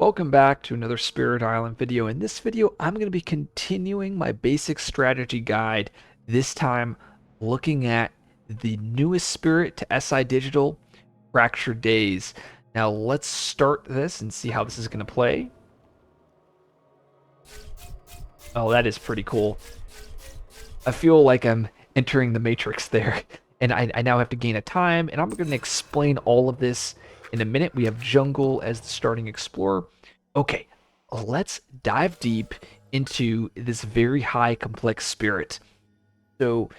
Welcome back to another Spirit Island video. In this video, I'm going to be continuing my basic strategy guide, this time looking at the newest spirit to SI Digital, Fractured Days. Now let's start this and see how this is going to play. Oh, that is pretty cool. I feel like I'm entering the Matrix there, and I now have to gain a time, and I'm going to explain all of this in a minute. We have Jungle as the starting explorer. Okay, let's dive deep into this very high complex spirit. So,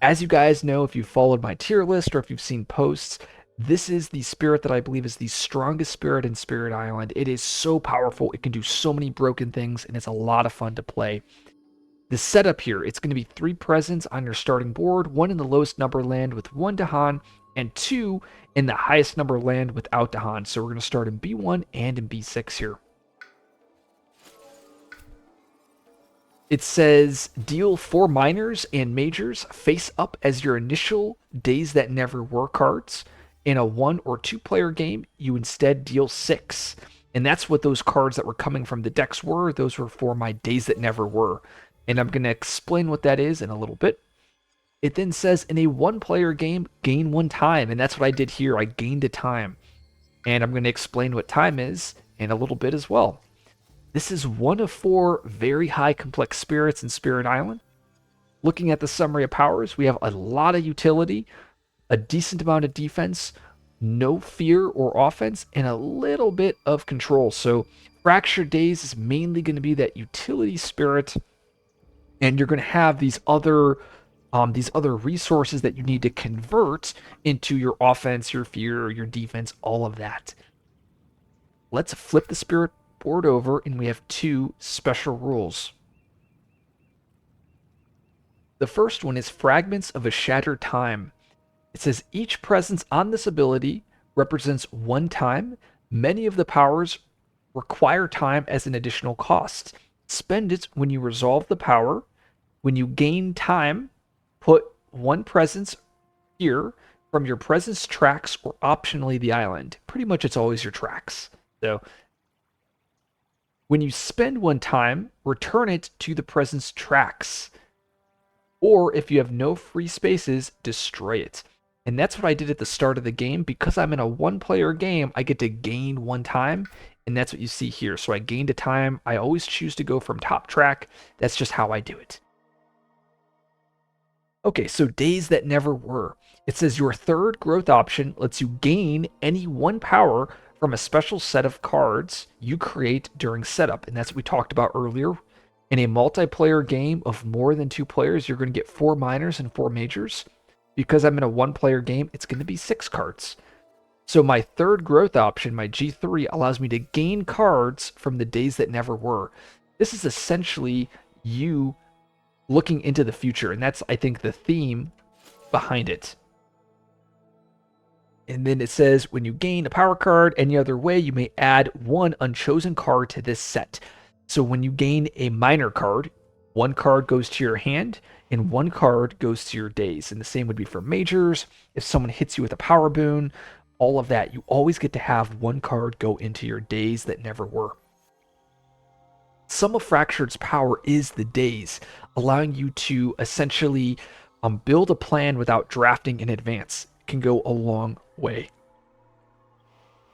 as you guys know, if you've followed my tier list or if you've seen posts, this is the spirit that I believe is the strongest spirit in Spirit Island. It is so powerful, it can do so many broken things, and it's a lot of fun to play. The setup here, it's going to be 3 presents on your starting board, 1 in the lowest number land with 1 Dahan, and 2 in the highest number land without Dahan. So we're going to start in B1 and in B6 here. It says deal 4 minors and majors face up as your initial Days That Never Were cards. In a 1 or 2 player game, you instead deal 6. And that's what those cards that were coming from the decks were. Those were for my Days That Never Were. And I'm going to explain what that is in a little bit. It then says in a 1 player game, gain 1 time. And that's what I did here. I gained a time. And I'm going to explain what time is in a little bit as well. This is one of 4 very high complex spirits in Spirit Island. Looking at the summary of powers, we have a lot of utility, a decent amount of defense, no fear or offense, and a little bit of control. So Fractured Days is mainly going to be that utility spirit, and you're going to have these other resources that you need to convert into your offense, your fear, your defense, all of that. Let's flip the spirit board over, and we have 2 special rules. The first one is Fragments of a Shattered Time. It says each presence on this ability represents 1 time. Many of the powers require time as an additional cost. Spend it when you resolve the power. When you gain time, put 1 presence here from your presence tracks or optionally the island. Pretty much it's always your tracks. So when you spend 1 time, return it to the presence tracks. Or if you have no free spaces, destroy it. And that's what I did at the start of the game. Because I'm in a 1 player game, I get to gain 1 time. And that's what you see here. So I gained a time. I always choose to go from top track. That's just how I do it. Okay, so Days That Never Were. It says your 3rd growth option lets you gain any 1 power from a special set of cards you create during setup. And that's what we talked about earlier. In a multiplayer game of more than 2 players, you're going to get 4 minors and 4 majors. Because I'm in a 1 player game, it's going to be 6 cards. So my 3rd growth option, my G3, allows me to gain cards from the Days That Never Were. This is essentially you looking into the future, and that's, I think, the theme behind it. And then it says, when you gain a power card any other way, you may add 1 unchosen card to this set. So when you gain a minor card, 1 card goes to your hand, and 1 card goes to your days. And the same would be for majors. If someone hits you with a power boon, all of that, you always get to have 1 card go into your Days That Never Were. Some of Fractured's power is the days, allowing you to essentially build a plan without drafting in advance. It can go a long way.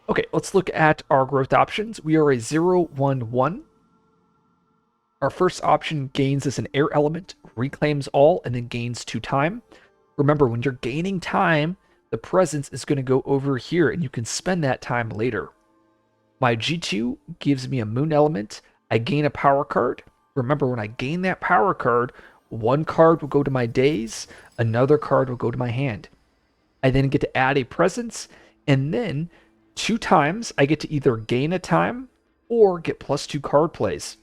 Okay, let's look at our growth options. We are a 0-1-1. Our first option gains as an air element, reclaims all, and then gains 2 time. Remember, when you're gaining time, the presence is going to go over here, and you can spend that time later. My G2 gives me a moon element. I gain a power card. Remember, when I gain that power card, 1 card will go to my days, another card will go to my hand. I then get to add a presence, and then 2 times I get to either gain a time or get +2 card plays.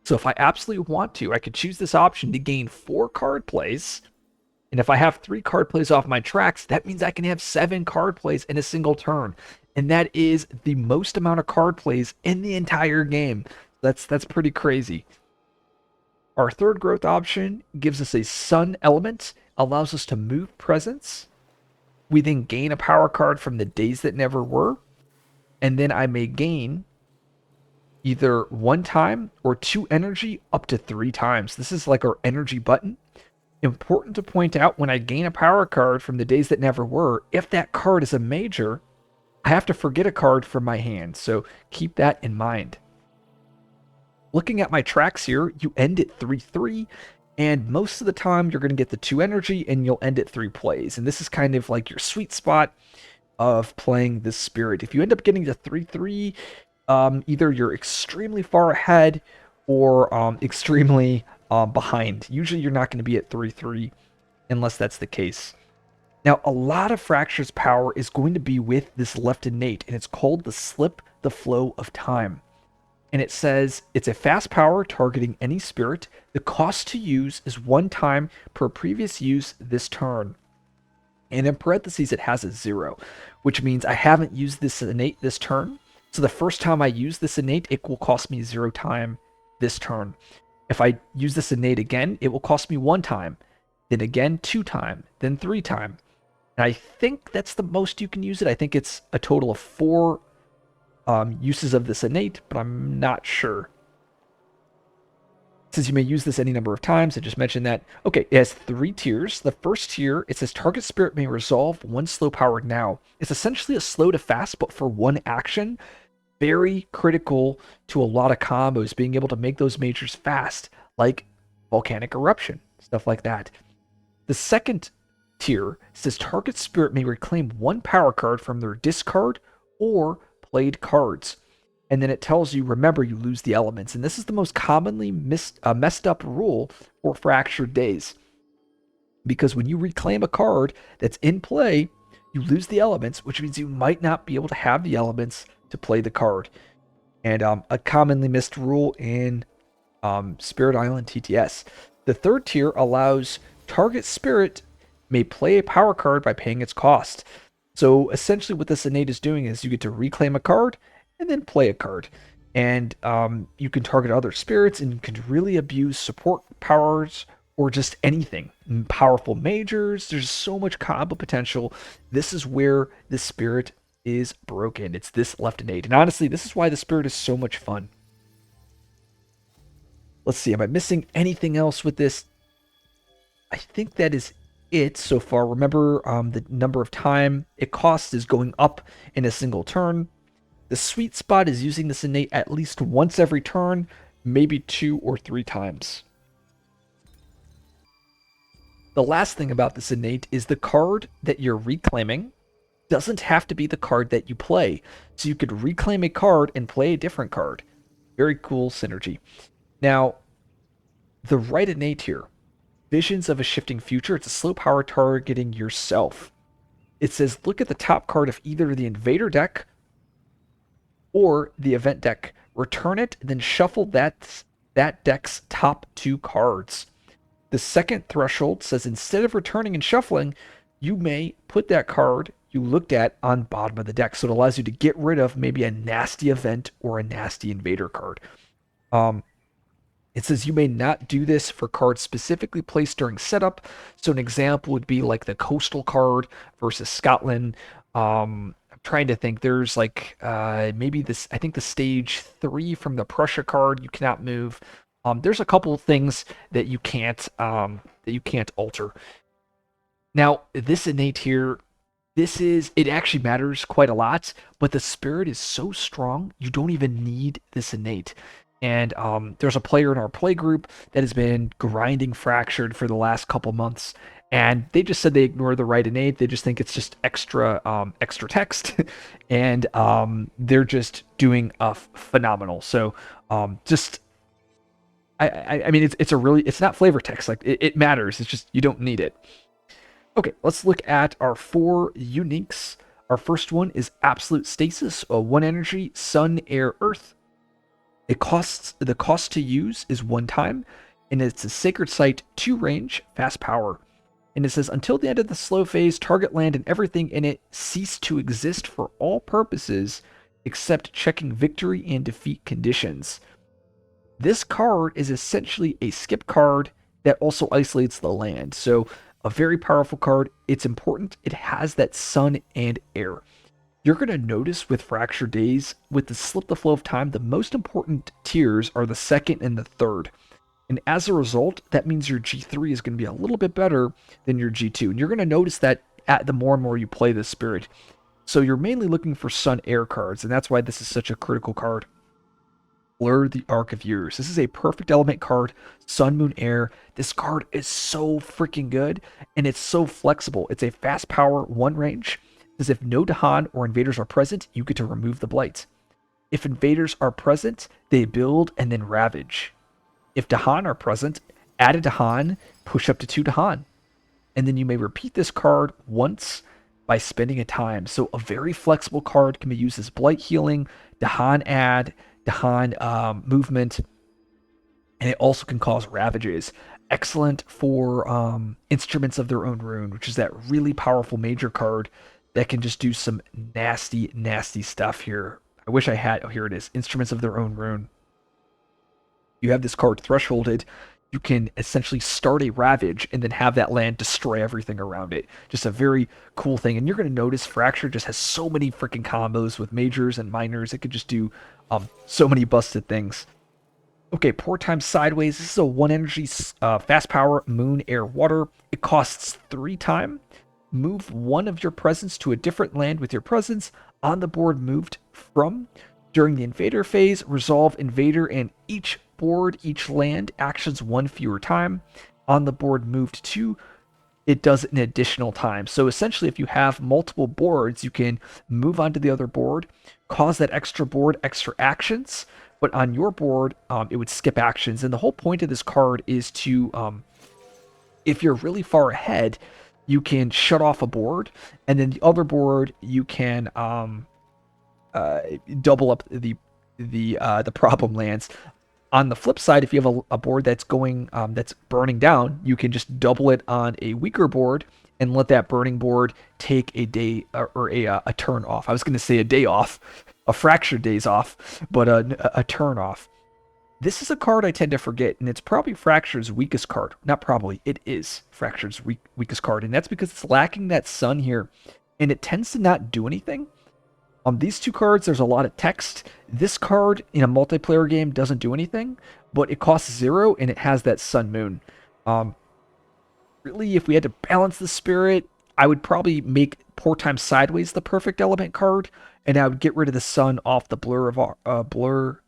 So if I absolutely want to, I could choose this option to gain 4 card plays. And if I have 3 card plays off my tracks, that means I can have 7 card plays in a single turn. And that is the most amount of card plays in the entire game. That's pretty crazy. Our 3rd growth option gives us a sun element, allows us to move presence. We then gain a power card from the Days That Never Were. And then I may gain either 1 time or 2 energy up to 3 times. This is like our energy button. Important to point out, when I gain a power card from the days that never were, if that card is a major, I have to forget a card from my hand. So keep that in mind. Looking at my tracks here, you end at 3-3, and most of the time you're going to get the 2 energy and you'll end at 3 plays. And this is kind of like your sweet spot of playing this spirit. If you end up getting to 3-3, either you're extremely far ahead or extremely behind. Usually you're not going to be at 3-3 unless that's the case. Now, a lot of Fracture's power is going to be with this left innate, and it's called the Slip the Flow of Time. And it says it's a fast power targeting any spirit. The cost to use is 1 time per previous use this turn. And in parentheses, it has a 0, which means I haven't used this innate this turn. So the first time I use this innate, it will cost me 0 time this turn. If I use this innate again, it will cost me 1 time, then again 2 time, then 3 time. And I think that's the most you can use it. I think it's a total of 4 uses of this innate, but I'm not sure. It says you may use this any number of times. I just mentioned that. Okay, it has 3 tiers. The first tier, it says target spirit may resolve 1 slow powered now. It's essentially a slow to fast, but for 1 action. Very critical to a lot of combos, being able to make those majors fast, like volcanic eruption, stuff like that. The second tier says target spirit may reclaim 1 power card from their discard or played cards. And then it tells you, remember, you lose the elements. And this is the most commonly messed up rule for Fractured Days. Because when you reclaim a card that's in play, you lose the elements, which means you might not be able to have the elements to play the card. And a commonly missed rule in Spirit Island TTS. The third tier allows target spirit may play a power card by paying its cost. So essentially what this innate is doing is you get to reclaim a card and then play a card. And you can target other spirits, and you can really abuse support powers or just anything. Powerful majors, there's so much combo potential. This is where the spirit is broken. It's this left innate. And honestly, this is why the spirit is so much fun. Let's see, am I missing anything else with this? I think that is it so far. Remember, the number of time it costs is going up in a single turn. The sweet spot is using this innate at least once every turn, maybe 2 or 3 times. The last thing about this innate is the card that you're reclaiming doesn't have to be the card that you play. So you could reclaim a card and play a different card. Very cool synergy. Now, the right innate here, Visions of a Shifting Future, it's a slow power targeting yourself. It says, look at the top card of either the Invader deck or the Event deck. Return it, then shuffle that deck's top 2 cards. The second threshold says, instead of returning and shuffling, you may put that card you looked at on bottom of the deck. So it allows you to get rid of maybe a nasty Event or a nasty Invader card. It says you may not do this for cards specifically placed during setup. So an example would be like the Coastal card versus Scotland. I'm trying to think. There's like maybe this. I think the stage 3 from the Prussia card you cannot move. There's a couple of things that you can't alter. Now this innate here, it actually matters quite a lot. But the spirit is so strong, you don't even need this innate. And there's a player in our play group that has been grinding Fractured for the last couple months, and they just said they ignore the right innate. They just think it's just extra text, and they're just doing phenomenal. So I mean, it's not flavor text. Like it matters. It's just you don't need it. Okay, let's look at our 4 uniques. Our first one is Absolute Stasis, a 1 energy, Sun, Air, Earth. The cost to use is 1 time, and it's a Sacred Site 2 range, fast power. And it says, until the end of the slow phase, target land and everything in it cease to exist for all purposes except checking victory and defeat conditions. This card is essentially a skip card that also isolates the land. So a very powerful card. It's important. It has that Sun and Air. You're going to notice with Fracture Days, with the Slip the Flow of Time, the most important tiers are the second and the third. And as a result, that means your G3 is going to be a little bit better than your G2. And you're going to notice that at the more and more you play this spirit. So you're mainly looking for Sun Air cards, and that's why this is such a critical card. Blur the Arc of Years. This is a perfect element card, Sun, Moon, Air. This card is so freaking good, and it's so flexible. It's a fast power, one range. As if no Dahan or invaders are present, you get to remove the blight. If invaders are present, they build and then ravage. If Dahan are present, add a Dahan, push up to 2 Dahan. And then you may repeat this card once by spending a time. So a very flexible card can be used as blight healing, Dahan add, Dahan movement, and it also can cause ravages. Excellent for instruments of their own rune, which is that really powerful major card that can just do some nasty, nasty stuff here. I wish I had. Oh, here it is. Instruments of their own rune. You have this card thresholded. You can essentially start a ravage and then have that land destroy everything around it. Just a very cool thing. And you're going to notice Fracture just has so many freaking combos with majors and minors. It could just do so many busted things. Okay, Pour Time Sideways. This is a 1 energy fast power moon, air, water. It costs 3 time. Move one of your presence to a different land with your presence on the board moved from. During the invader phase, resolve invader and each board, each land actions 1 fewer time. On the board moved to, it does it an additional time. So essentially, if you have multiple boards, you can move onto the other board, cause that extra board extra actions, but on your board, it would skip actions. And the whole point of this card is to, if you're really far ahead, you can shut off a board, and then the other board you can double up the problem lands. On the flip side, if you have a board that's going that's burning down, you can just double it on a weaker board and let that burning board take a day or a turn off. I was going to say a day off, a fractured days off, but a turn off. This is a card I tend to forget, and it's probably Fracture's weakest card. Not probably, it is Fracture's weakest card, and that's because it's lacking that sun here, and it tends to not do anything. On these two cards, there's a lot of text. This card in a multiplayer game doesn't do anything, but it costs 0, and it has that sun moon. Really, if we had to balance the spirit, I would probably make Pour Time Sideways the perfect element card, and I would get rid of the sun off the blur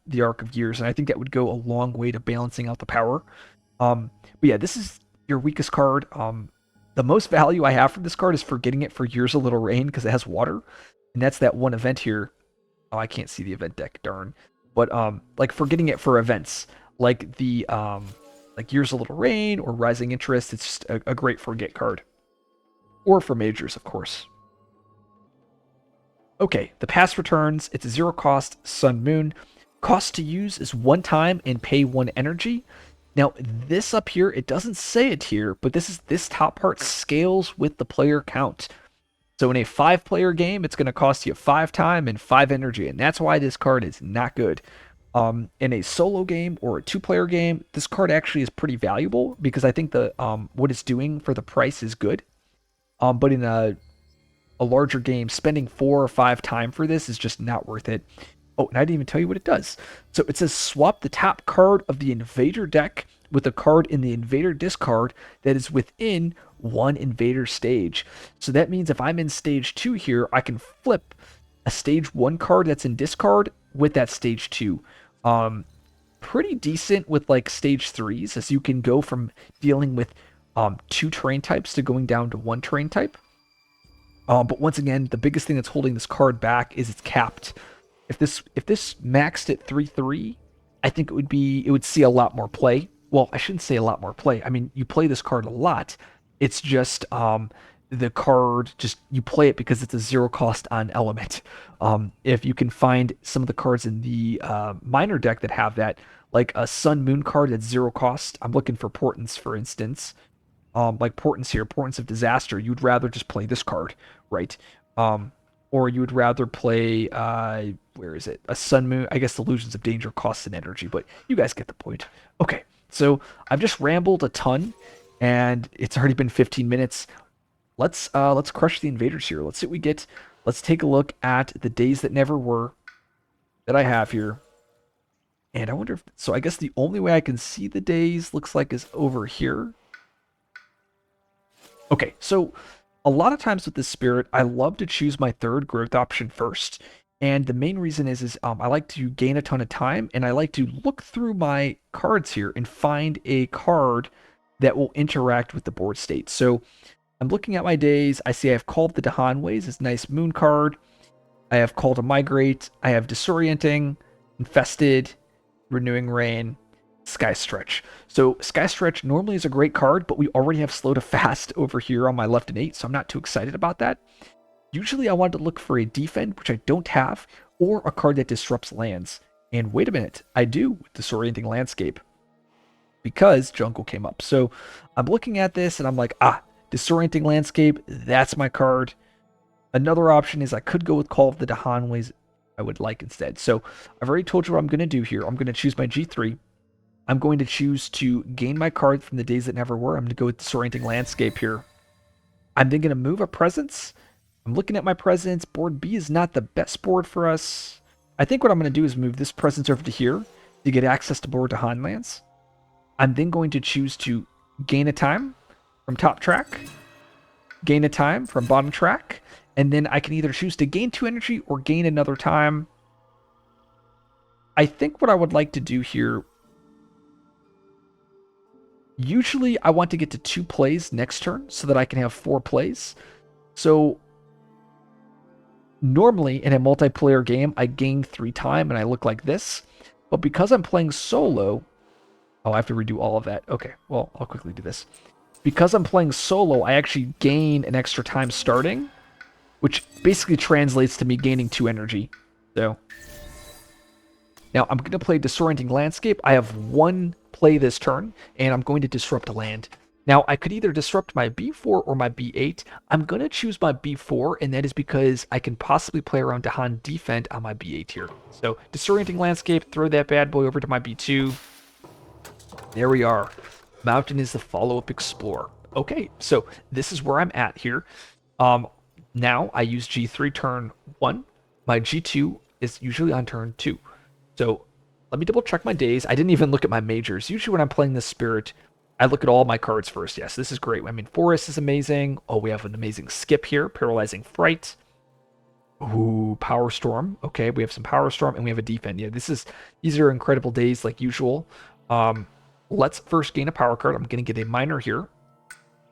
the Arc of Years, and I think that would go a long way to balancing out the power. But yeah, this is your weakest card. The most value I have from this card is forgetting it for Years of Little Rain because it has water, and that's that one event here. Oh, I can't see the event deck, darn. But like forgetting it for events like the like Years of Little Rain or Rising Interest, it's just a great forget card. Or for majors, of course. Okay, the pass returns. It's a 0 cost Sun Moon. Cost to use is 1 time and pay 1 energy. Now, this up here, it doesn't say it here, but this top part scales with the player count. So in a 5-player game, it's going to cost you 5 time and 5 energy, and that's why this card is not good. In a solo game or a 2-player game, this card actually is pretty valuable because I think the what it's doing for the price is good. But in a larger game, spending 4 or 5 time for this is just not worth it. Oh, and I didn't even tell you what it does. So it says swap the top card of the invader deck with a card in the invader discard that is within one invader stage. So that means if I'm in stage 2 here, I can flip a stage 1 card that's in discard with that stage 2. Pretty decent with like stage 3s, as you can go from dealing with 2 terrain types to going down to 1 terrain type. But once again, the biggest thing that's holding this card back is it's capped. If this maxed at 3/3, I think it would see a lot more play. Well, I shouldn't say a lot more play. I mean, you play this card a lot. It's just the card, just you play it because it's a 0 cost on element. If you can find some of the cards in the minor deck that have that, like a Sun Moon card that's 0 cost. I'm looking for Portents, for instance. Like Portents here, Portents of Disaster. You'd rather just play this card, right? Or you would rather play, where is it? A Sun Moon. I guess Illusions of Danger costs an energy, but you guys get the point. Okay, so I've just rambled a ton, and it's already been 15 minutes. Let's crush the invaders here. Let's see what we get. let's take a look at the days that never were that I have here. And I wonder if, so I guess the only way I can see the days looks like is over here. Okay, so a lot of times with this spirit, I love to choose my third growth option first. And the main reason is I like to gain a ton of time, and I like to look through my cards here and find a card that will interact with the board state. So I'm looking at my days. I see I have Called the Dahan Ways, this nice moon card. I have Call to Migrate. I have Disorienting, Infested, Renewing Rain, Sky Stretch. So Sky Stretch normally is a great card, but we already have Slow to Fast over here on my left innate, so I'm not too excited about that. Usually I wanted to look for a Defend, which I don't have, or a card that disrupts lands. And wait a minute, I do with Disorienting Landscape, because Jungle came up. So I'm looking at this and I'm like, Disorienting Landscape, that's my card. Another option is I could go with Call of the Dahan Ways I would like instead. So I've already told you what I'm going to do here. I'm going to choose my G3. I'm going to choose to gain my card from the days that never were. I'm going to go with Disorienting Landscape here. I'm then going to move a presence. I'm looking at my presence. Board B is not the best board for us. I think what I'm going to do is move this presence over to here to get access to board Dahan lands. I'm then going to choose to gain a time from top track, gain a time from bottom track, and then I can either choose to gain 2 energy or gain another time. I think what I would like to do here, usually I want to get to 2 plays next turn so that I can have 4 plays. So normally in a multiplayer game, I gain 3 time and I look like this. But because I'm playing solo, I have to redo all of that. Okay, well, I'll quickly do this. Because I'm playing solo, I actually gain an extra time starting, which basically translates to me gaining 2 energy. So now I'm going to play Disorienting Landscape. I have 1 play this turn, and I'm going to disrupt a land. Now, I could either disrupt my B4 or my B8. I'm going to choose my B4, and that is because I can possibly play around Dahan Defend on my B8 here. So Disorienting Landscape, throw that bad boy over to my B2. There we are. Mountain is the follow-up Explorer. Okay, so this is where I'm at here. Now I use G3 turn 1. My G2 is usually on turn 2. So let me double check my days. I didn't even look at my majors. Usually when I'm playing this spirit, I look at all my cards first. Yes, this is great. I mean, Forest is amazing. Oh, we have an amazing skip here. Paralyzing Fright. Ooh, Power Storm. Okay, we have some Power Storm and we have a Defend. Yeah, these are incredible days like usual. Let's first gain a power card. I'm going to get a Miner here.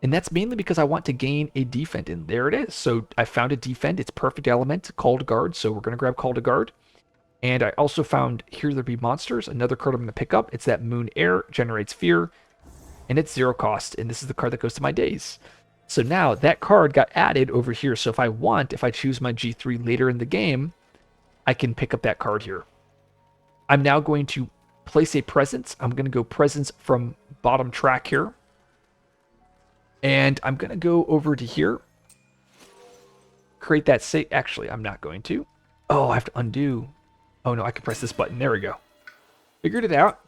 And that's mainly because I want to gain a Defend. And there it is. So I found a Defend. It's perfect element. Call to Guard. So we're going to grab Call to Guard. And I also found Here There Be Monsters. Another card I'm going to pick up. It's that Moon Air. Generates Fear. And it's 0 cost. And this is the card that goes to my days. So now that card got added over here. So if I choose my G3 later in the game, I can pick up that card here. I'm now going to place a presence. I'm going to go presence from bottom track here. And I'm going to go over to here. Create that state. Actually, I'm not going to. Oh, I have to undo. Oh, no, I can press this button. There we go. Figured it out.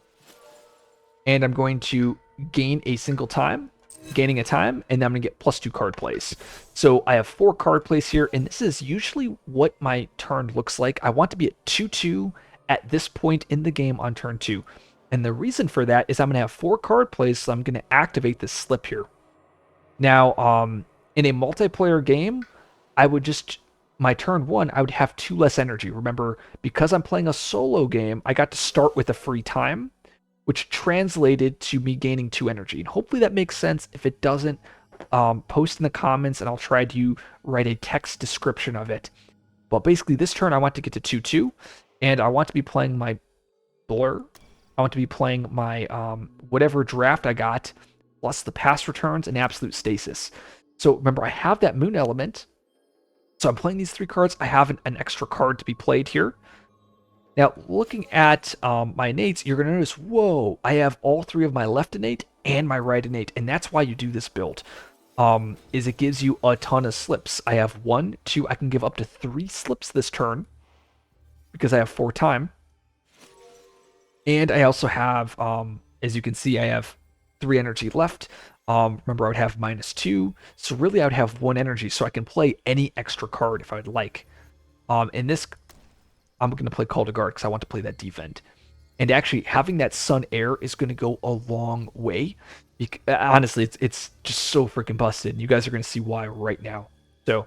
And I'm going to gain a single time. Gaining a time. And then I'm going to get +2 card plays. So I have 4 card plays here. And this is usually what my turn looks like. I want to be at 2-2 at this point in the game on turn 2. And the reason for that is I'm going to have 4 card plays. So I'm going to activate this slip here. Now, in a multiplayer game, I would just, my turn 1, I would have 2 less energy. Remember, because I'm playing a solo game, I got to start with a free time, which translated to me gaining 2 energy. And hopefully that makes sense. If it doesn't, post in the comments and I'll try to write a text description of it. But basically this turn I want to get to 2-2, and I want to be playing my Blur. I want to be playing my whatever draft I got, plus the past returns and absolute stasis. So remember, I have that moon element. So I'm playing these 3 cards. I have an extra card to be played here. Now, looking at my innates, you're going to notice, whoa, I have all 3 of my left innate and my right innate. And that's why you do this build, is it gives you a ton of slips. I have 1, 2, I can give up to 3 slips this turn because I have 4 time. And I also have, as you can see, I have 3 energy left. Remember, I would have -2, so really I would have 1 energy, so I can play any extra card if I would like. In this, I'm going to play Call to Guard because I want to play that defend. And actually, having that Sun Air is going to go a long way. Honestly, it's just so freaking busted. You guys are going to see why right now. So,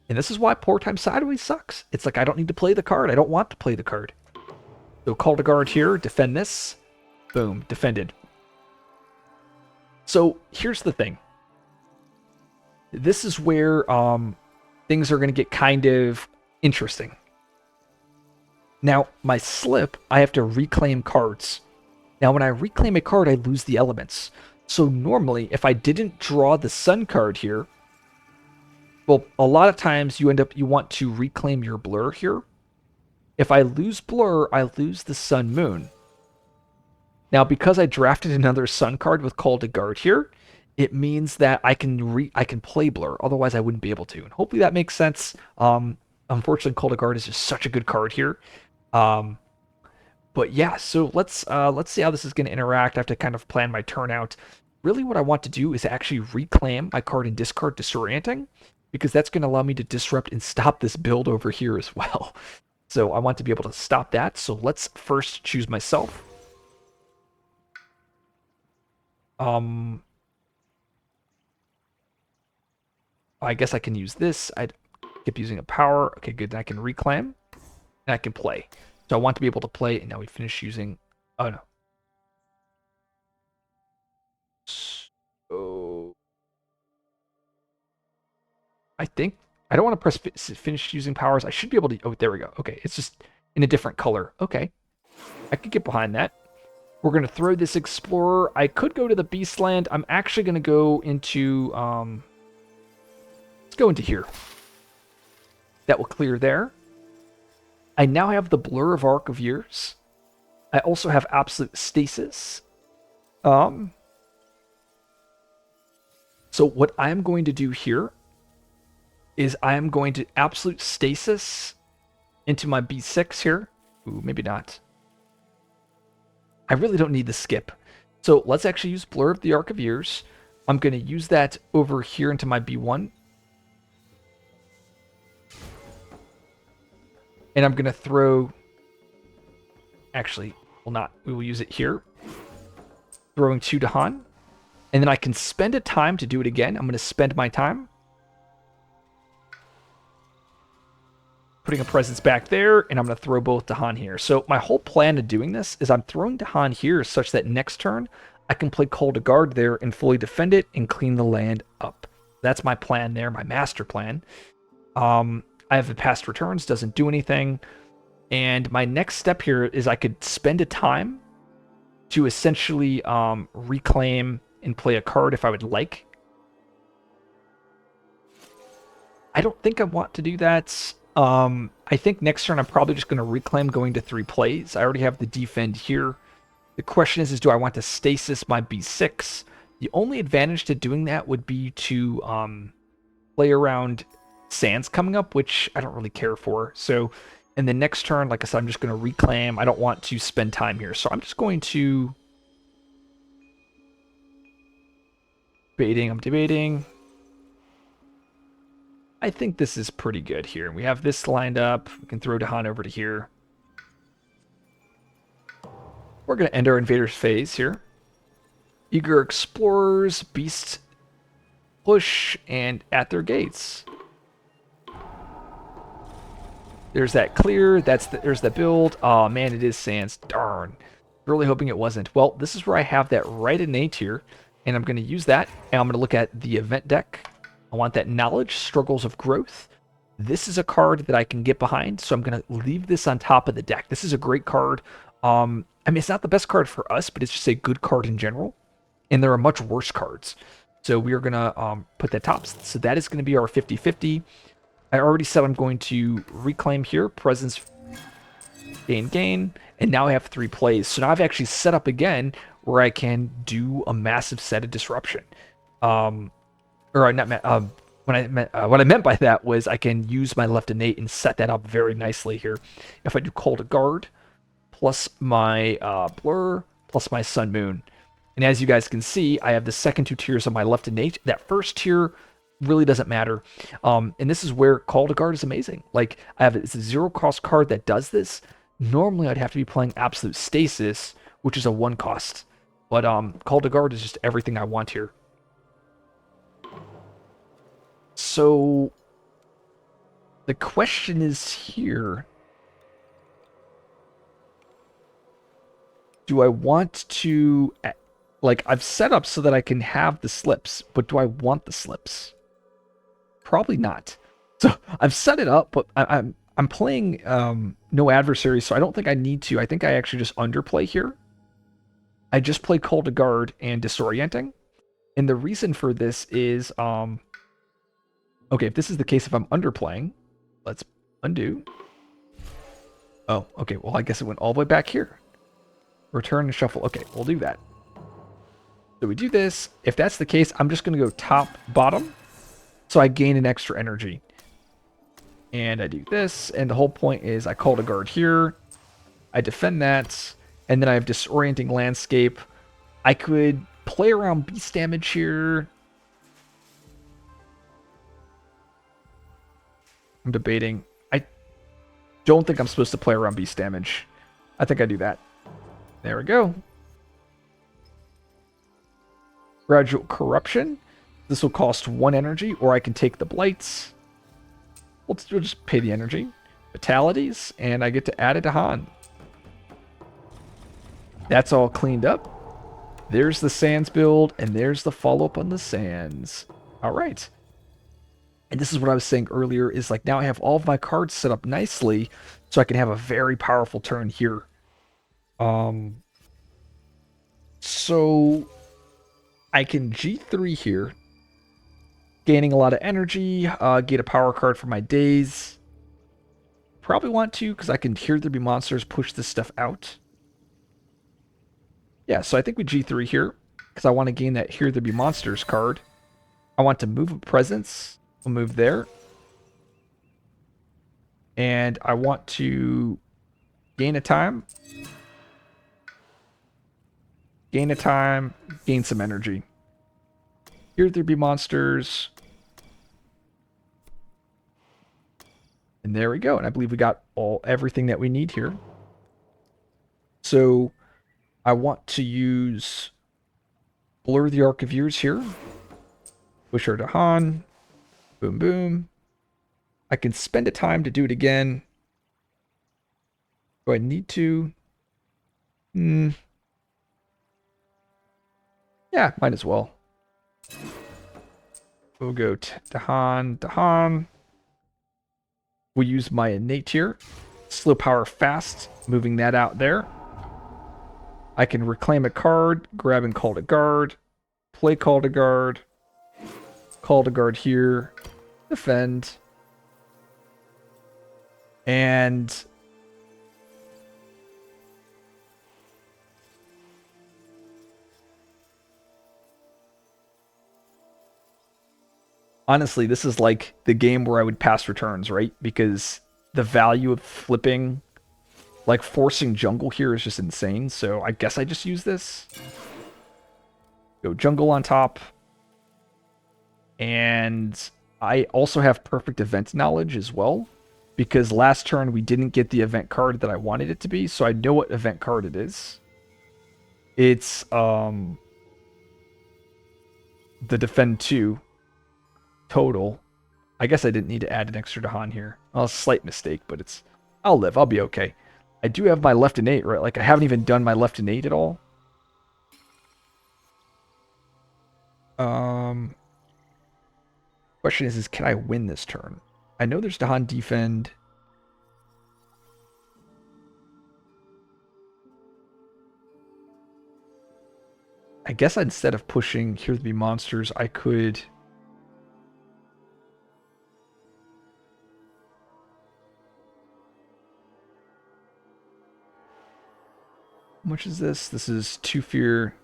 and this is why Poor Time Sideways sucks. It's like I don't need to play the card. I don't want to play the card. So Call to Guard here, defend this. Boom, defended. So here's the thing. This is where things are going to get kind of interesting. Now, my slip, I have to reclaim cards. Now, when I reclaim a card, I lose the elements. So normally, if I didn't draw the Sun card here, well, a lot of times you want to reclaim your blur here. If I lose blur, I lose the Sun Moon. Now, because I drafted another Sun card with Call to Guard here, it means that I can play blur. Otherwise, I wouldn't be able to. And hopefully that makes sense. Unfortunately, Call to Guard is just such a good card here. But yeah, so let's see how this is going to interact. I have to kind of plan my turn out. Really, what I want to do is actually reclaim my card and discard Disorienting, because that's going to allow me to disrupt and stop this build over here as well. So I want to be able to stop that. So let's first choose myself. I guess I can use this. I keep using a power. Okay, good. Then I can reclaim and I can play. So I want to be able to play, and now we finish using. Oh no. So I think I don't want to press finish using powers. I should be able to. Oh, there we go. Okay, it's just in a different color. Okay, I could get behind that. We're gonna throw this explorer. I could go to the Beastland. I'm actually gonna go into. Let's go into here. That will clear there. I now have the Blur of Arc of Years. I also have Absolute Stasis. So what I'm going to do here is I am going to Absolute Stasis into my B6 here. Ooh, maybe not. I really don't need the skip. So let's actually use Blur of the Arc of Years. I'm going to use that over here into my B1. And I'm going to throw... Actually, well not. We will use it here. Throwing 2 to Han. And then I can spend a time to do it again. I'm going to spend my time. Putting a presence back there, and I'm going to throw both Dahan here. So my whole plan of doing this is I'm throwing Dahan here such that next turn I can play Call to Guard there and fully defend it and clean the land up. That's my plan there, my master plan. I have the past returns, doesn't do anything. And my next step here is I could spend a time to essentially reclaim and play a card if I would like. I don't think I want to do that. I think next turn I'm probably just going to reclaim going to 3 plays. I already have the defend here. The question is do I want to stasis my B6? The only advantage to doing that would be to play around Sands coming up, which I don't really care for. So in the next turn, like I said, I'm just going to reclaim. I don't want to spend time here. So I'm just going to... I'm debating. I think this is pretty good here. We have this lined up. We can throw Dahan over to here. We're going to end our Invaders phase here. Eager Explorers, Beast push, and at their gates. There's that clear. There's the build. Oh man, it is Sands. Darn. Really hoping it wasn't. Well, this is where I have that right innate here, and I'm going to use that, and I'm going to look at the event deck. I want that Knowledge, Struggles of Growth. This is a card that I can get behind, so I'm going to leave this on top of the deck. This is a great card. I mean, it's not the best card for us, but it's just a good card in general, and there are much worse cards. So we are going to put that top. So that is going to be our 50-50. I already said I'm going to reclaim here, presence, gain, and now I have 3 plays. So now I've actually set up again where I can do a massive set of disruption. What I meant by that was I can use my left innate and set that up very nicely here. If I do Call to Guard, plus my Blur, plus my Sun Moon. And as you guys can see, I have the second two tiers on my left innate. That first tier really doesn't matter. And this is where Call to Guard is amazing. Like, it's a zero cost card that does this. Normally, I'd have to be playing Absolute Stasis, which is a 1 cost. But Call to Guard is just everything I want here. So the question is here. Do I want to, like, I've set up so that I can have the slips, but do I want the slips? Probably not. So I've set it up, but I'm playing no adversaries, so I don't think I need to. I think I actually just underplay here. I just play Call to Guard and Disorienting. And the reason for this is, okay, if this is the case, if I'm underplaying, let's undo. Oh, okay, well, I guess it went all the way back here. Return and shuffle. Okay, we'll do that. So we do this. If that's the case, I'm just going to go top, bottom. So I gain an extra energy. And I do this. And the whole point is I Call to Guard here. I defend that. And then I have Disorienting Landscape. I could play around beast damage here. I'm debating. I don't think I'm supposed to play around beast damage. I think I do that. There we go. Gradual Corruption. This will cost 1 energy, or I can take the Blights. We'll just pay the energy. Fatalities, and I get to add it to Han. That's all cleaned up. There's the Sands build, and there's the follow-up on the Sands. All right. And this is what I was saying earlier, is like now I have all of my cards set up nicely, so I can have a very powerful turn here. So I can G3 here, gaining a lot of energy, get a power card for my days. Probably want to, because I can Here There Be Monsters, push this stuff out. Yeah, so I think we G3 here, because I want to gain that Here There Be Monsters card. I want to move a presence. We'll move there. And I want to gain a time. Gain a time, gain some energy. Here There Be Monsters. And there we go. And I believe we got everything that we need here. So I want to use Blur the Archiveers here. Push her to Han. Boom, boom. I can spend a time to do it again. Do I need to? Yeah, might as well. We'll go to Han, to Han. We'll use my innate here. Slow power fast, moving that out there. I can reclaim a card, grab and Call to Guard, play Call to Guard here, defend. And honestly, this is like the game where I would pass returns, right? Because the value of flipping, like forcing jungle here is just insane. So I guess I just use this. Go jungle on top. And I also have perfect event knowledge as well. Because last turn we didn't get the event card that I wanted it to be. So I know what event card it is. It's the defend 2. Total. I guess I didn't need to add an extra to Han here. Well, slight mistake, but I'll live. I'll be okay. I do have my left innate, right? Like, I haven't even done my left innate at all. Question is can I win this turn? I know there's Han defend. I guess instead of pushing Here to Be Monsters, I could... How much is this? This is 2 fear.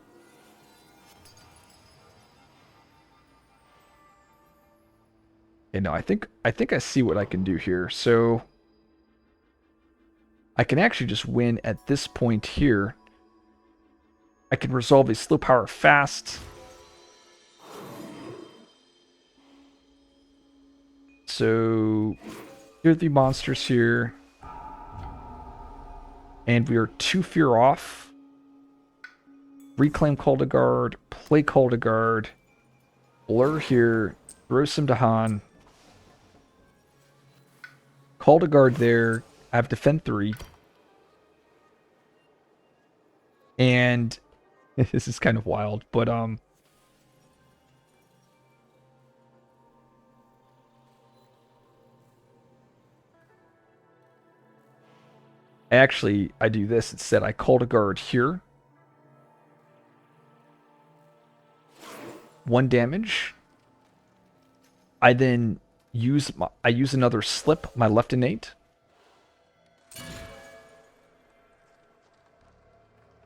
Okay, no, I think I see what I can do here. So I can actually just win at this point here. I can resolve a slow power fast. So here are the monsters here. And we are 2 fear off. Reclaim Call to Guard, play Call to Guard, blur here, throw some Dahan. Call to Guard there. I have defend 3. And this is kind of wild, but I do this instead. I Call to Guard here. 1 damage. I then use another slip, my left innate.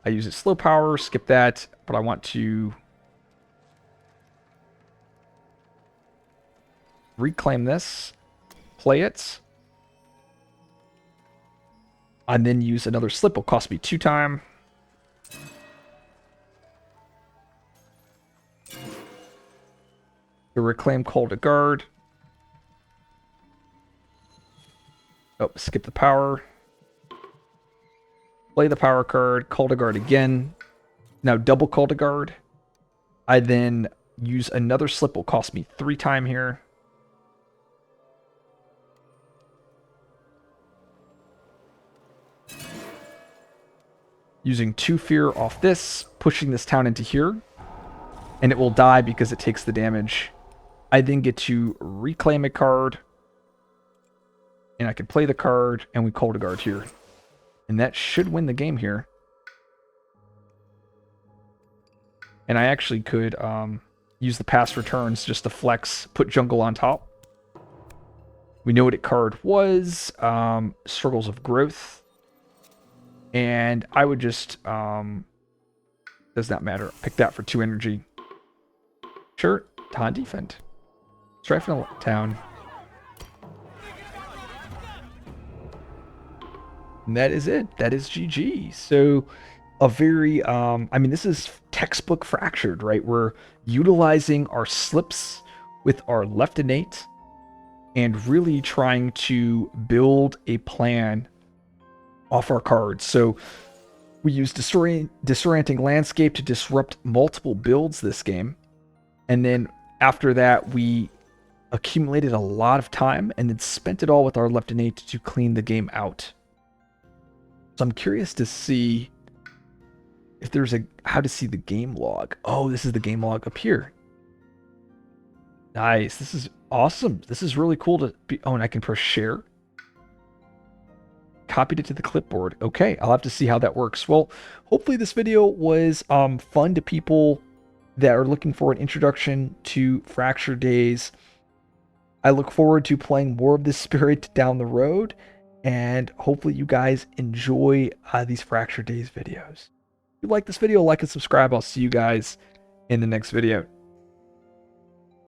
I use it slow power, skip that, but I want to reclaim this, play it, and then use another slip. It'll cost me 2 time. The reclaim Call to Guard. Oh, skip the power. Play the power card, Call to Guard again. Now double Call to Guard. I then use another slip, will cost me 3 time here. Using 2 fear off this, pushing this town into here. And it will die because it takes the damage. I then get to reclaim a card. And I can play the card, and we Call to Guard here. And that should win the game here. And I actually could use the past returns just to flex, put jungle on top. We know what it card was. Struggles of Growth. And I would just, does not matter. Pick that for 2 energy. Sure, Dahan defend. Strike from the town. And that is it. That is GG. So a very, I mean, this is textbook Fractured, right? We're utilizing our slips with our left innate and really trying to build a plan off our cards. So we use Disorienting Landscape to disrupt multiple builds this game. And then after that, we accumulated a lot of time and then spent it all with our left innate to clean the game out. So I'm curious to see if there's how to see the game log. Oh, this is the game log up here. Nice. This is awesome. This is really cool to be. Oh, and I can press share. Copied it to the clipboard. Okay, I'll have to see how that works. Well, hopefully this video was fun to people that are looking for an introduction to Fracture Days. I look forward to playing more of this Spirit down the road. And hopefully you guys enjoy these Fracture Days videos. If you like this video, like and subscribe. I'll see you guys in the next video.